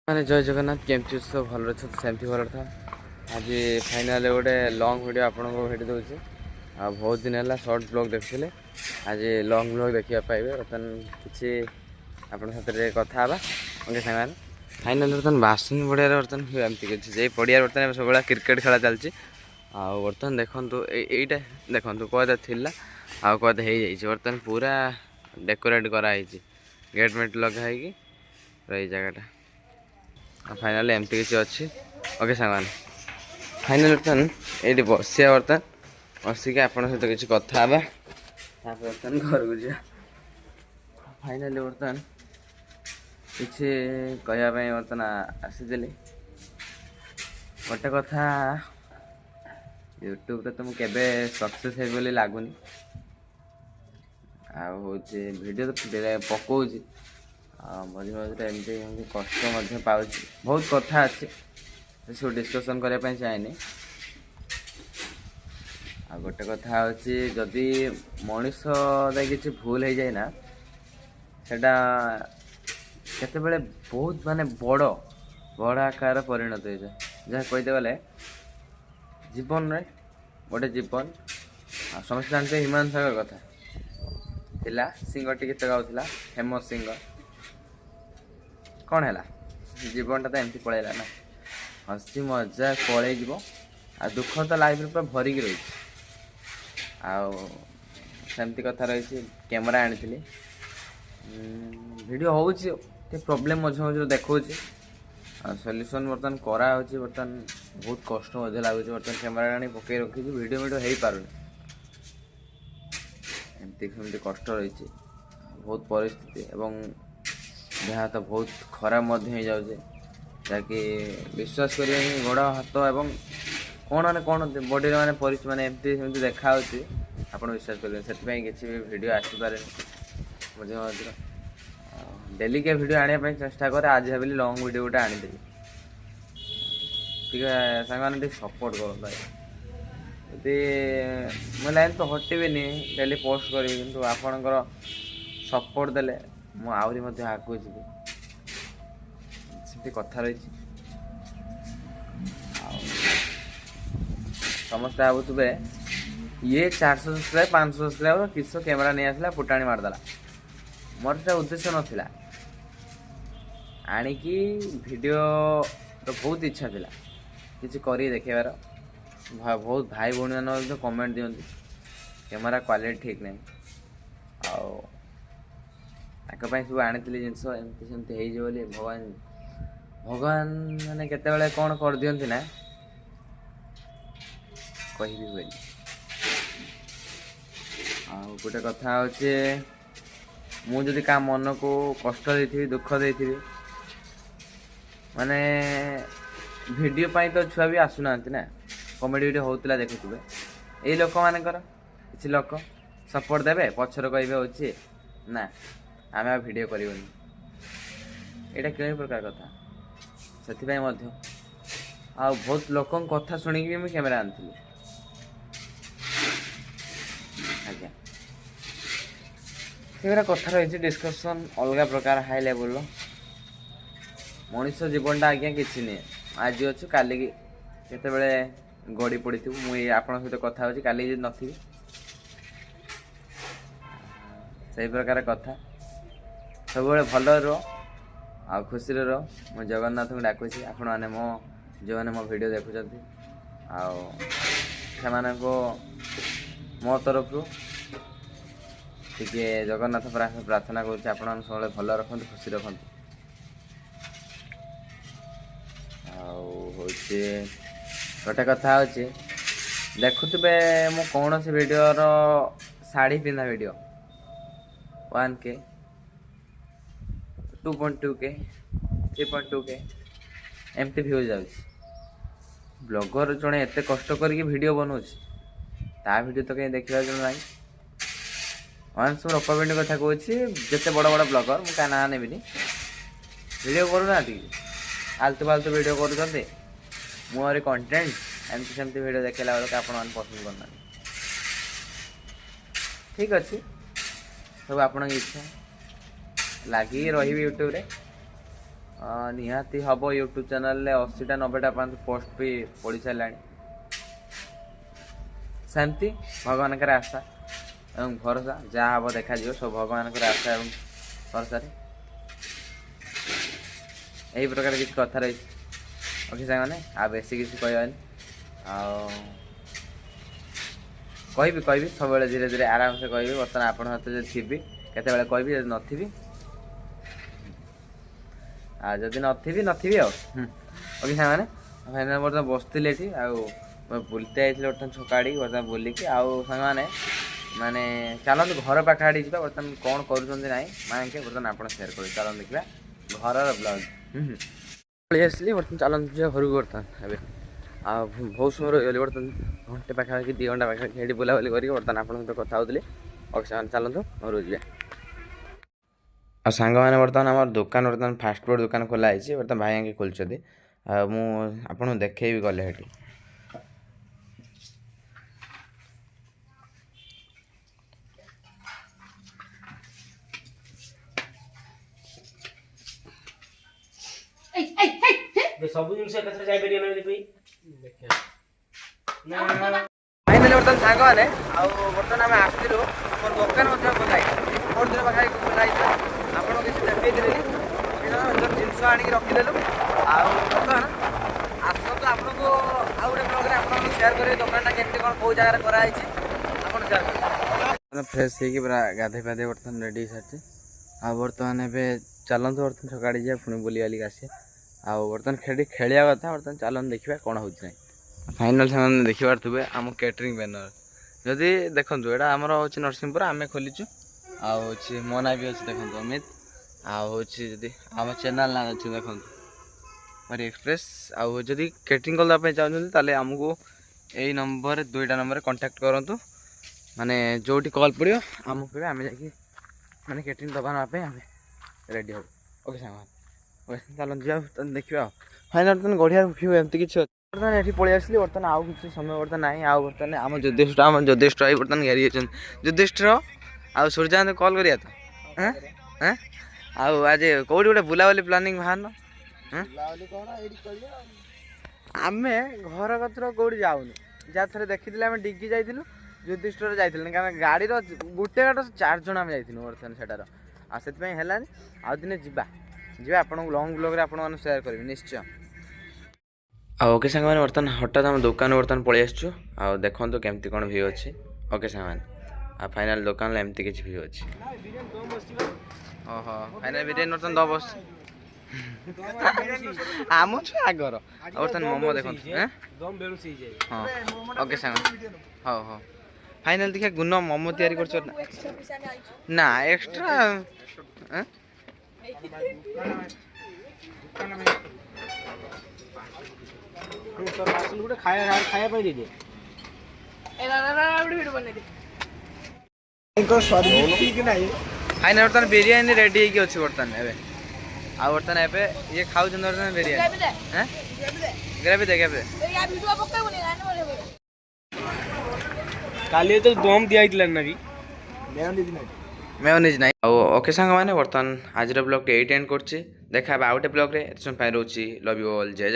मैंने जय जगन्नाथ केमती सब भल अच्छे सेमती भल था। आज फाइनाल गोटे लंग वीडियो आपको भेटी दूसरी आ बहुत दिन है सर्ट ब्लॉग देखते आज लंग ब्लॉग देखा पाइबे। बर्तमान किसी आप कथा ओके सामान फाइनाल बर्तमान बासन पड़िया बर्तमान एमती किसी पड़िया बर्तमान सब क्रिकेट खेला चलती बर्तमान देखु यहीटा देखु कदा थी आदा हो बर्तमान पूरा डेकोरेट कराई गेट मेट लगाई रही जगटा फाइनाल एमती किसी अच्छी ओके सामान फाइनाल बर्तमान ये बसिया बर्तमान बसिक आप सहित किसी कथा बर्तमान घर को जा फाइनाल बर्तमान किसी कहवाई बर्तमान आसी गोटे कथा यूट्यूब तो मुझे सक्सेस है बोली लगुनि वीडियो तो पकाऊँ मझे मझे एमती कष्ट पाँच बहुत कथा अच्छे सब डिस्कसन करने चाहेनी आ गोटे कथा हूँ जदि मनीष कि भूल हो जाए ना सेटा केते बहुत माने बड़ बड़ आकार परिणत हो जाए जहाँ कहते गले जीवन रे गोटे जीवन समस्त जानते हिमांशु सागर कथा थिला सिंगर टी गीत गाउला फेमस सिंगर कौन है जीवनटा तो एमती पलैला ना हसी मजा पलि जीव आ दुख तो लाइफ पूरा भरिकी रही आमती कथा रही कैमेरा आनी वीडियो हो प्रोब्लेम मझे मझे देखा सल्यूशन बर्तमान करा बर्तमान बहुत कष्ट लगुच बर्तमान कैमेरा आनी पकई रखी वीडियो वीडियो हो पार एमती कष्ट रही बहुत परिस्थिति एवं देह तो बहुत खराब हो जाए जहाँकि विश्वास करें गोड़ हाथ एवं कौन मैंने कौन बॉडी मैंने परिस्थिति मैंने एमती देखा आप विश्वास करें से किसी भी वीडियो आसपे मझे मझे डेली के वीडियो आने चेष्टा करे आज भाई लंग वीडियो गोटे आनी ठीक सपोर्ट कर मुझे लाइन तो हटबी डेली पोस्ट करी कि आपणकर सपोर्ट देले मुझे आगे जी से कथा रही समस्ते भावुवे ये 400 सब्सक्राइब 500 सब्सक्राइब किस कैमेरा नहीं आसला फुटाणी मारदेला मोर से उद्देश्य नाला आणिकी वीडियो तो बहुत इच्छा थी किसी कर देखार बहुत भाई भौणी मैंने कमेंट दिखती कैमेरा क्वालिटी ठीक नहीं सब आनी जिनस एमती सेमती हो भगवान भगवान मैंने केते कौन कर दियंती ना कही हुए गोटे कथा हूँ मुझे क्या मन को कष्ट देती दुख देती माने वीडियो पाई तो छुआ भी आसुना ना कमेडी वीडियो होता देखुवे यही लोक मानकर किसी लोक सपोर्ट देवे पचर कहे हूँ ना आम वीडियो करनी यहाँ कि प्रकार कथा से बहुत लोक कथा शुणिकी मुझे कैमेरा आनी आज्ञा से कथा रही डिस्कसन अलग प्रकार हाई लेवल मनीष जीवनटा आज्ञा किसी नहीं आज अच्छु काली केते गड़ी पड़ी थी मुझे आप सहित कथा हो काली नी से प्रकार कथा सब भल रहा खुशी रह मैं जगन्नाथ को डाकुची आपण मैंने मो जो मैंने मो वीडियो देखुं से मो तरफ टे जगन्नाथ प्रार्थना करुँच आप सब भल रखु खुशी रखु गोटे कथा हूँ देखुवे मु कौन सी video sari पिंधा video 1K 2.2K 3.2K एमती भ्यूज जाऊँ ब्लॉगर जड़े एत कष्ट करके वीडियो बनाऊँच ता वीडियो तो कहीं देखा ना मुझे रपाबिंड कथा कहूँ जिते बड़ बड़ ब्लॉगर मुझे ना नेबी वीडियो करूना आलतू फालतू वीडियो कर मोर कंटेंट एमती सेमती वीडियो देखला बेलू आप पसंद करना ठीक अच्छे सब आपण इच्छा लगी रही यूट्यूब रे निहाती हम यूट्यूब चैनल 80टा 90टा पोस्ट भी पड़ सारा सेमती भगवान आशा एवं भरोसा जहाँ हम देखा सब भगवान आशा एवं भरोसा यही प्रकार किसी कथा रही ओके सामने आ बेसी किसी कहबानी कहि सब धीरे धीरे आराम से कहि बर्तमान आप थी केत कहि नी जदि नी ओके सामने फाइनाल बर्तमान बसती बुलते आई बर्तमान छकाड़ी बर्तमान बुलिकी आउ साने माने चलते घर पाखाड़ी जा बर्तमान कौन करूँ ना माँ के बर्तमान आप सेयार कर चलते देखा घर ब्लग आसली बर्तमान चलते घर को बर्तमान ए बहुत समय रही बर्तमान घंटे पाखापाखि 2 घंटा पाखापाखि बुलाबुली करके बर्तमान आप सहित कथा होती ओके सामान चलते घर जा आ सांग मैंने बर्तमान आम दुकान बर्तमान फास्ट फूड दुकान खोला है बर्तमान भाई आगे खोलते मुझे देखे भी गले हेटी सब जिन फाइनाली बर्तमान सांग मैंने बर्तमान आम आसलु मोर दुकान खोलाई 4 दिन पाखापाखि खोलाई आपको किसी देखी जिनस आणिक रखिदेलु बर्तमान आसतु आपको आउ गोटे ब्लॉग आप सेयार करेंगे दुकान केमती कौन कौ जगह कराई आप सेयार करेंगे फ्रेश हो पूरा गाधे पाधे बर्तमान रेडी सारी आ बर्तमान एवं चलते बर्तमान सकाड़ी जा पुणी बुली बालिक आसे आ बर्तमान खेली खेलिया कथा बर्तमान चलते देखा कौन हो फाइनाल से देखिबार थे आम कैटरिंग बैनर जदि देखूँ यहाँ आमर हूँ नरसिंहपुर आम खोलीचु आउ मो ना भी अच्छे देखो अमित आदि आम चैनल ना अच्छे देखो मरी एक्सप्रेस आदि कैटरिंग करने चाहते आमको यही नंबर 2टा नंबर कांटेक्ट करूँ माने जो कॉल पड़ो आम कह आम जा मैंने कैटरिंग दबा नापे आम रेडी हो ओके सांग चलते देखा फाइनाल बर्तमान गढ़िया भ्यू एमती किसी बर्तमान ये पलि आसली बर्तमान आउ कि समय बर्तमान ना आउ बर्तमान आम ज्योतिष भाई बर्तमान घेरी ज्योतिष आउ सूर्यकांत कॉल करिया तो आज कौटी गोटे बुलाबुली प्लानिंग बाहर आम घर कतर कौटी जाऊन जहाँ थे देखी आम डिग्गी जाइलु ज्योतिष जाइल कारण गाड़ी गोटे गाड़ 4 जन आम जाइलु बर्तमान सेटार आनी आउ दिने जी आप लंग ब्लॉग आप सेयार करेंगे निश्चय ओके सांग मैंने बर्तमान हठात आम दुकान बर्तमान पलि आसचु आ देखो केमती कौन भ्यू अच्छी ओके सांग मैंने फाइनाल दुकान एमती किसी भ्यू अच्छी ओहो फाइनाल बिरियानी बर्तमान 10 बस आम छु आगर बर्तमान मोमो देखो हाँ ओके सांग हाँ हाँ फाइनाल देखिए गुण मोमो तैयारी कर ना एक्स्ट्रा फाइनाल बर्तमान बिरियानी रेडी अच्छी बर्तमान बर्तमान एवं ये खाऊ बर्तमान बिरियानी ग्रेवी दे ग्रेवी काली तो दम दिया ना भी मेयोनीज नहीं ओके सांग मैंने बर्तमान आज ब्लॉग ये एंड कर देखा आउ गोटे ब्लॉग रे रोची लव यू ऑल जय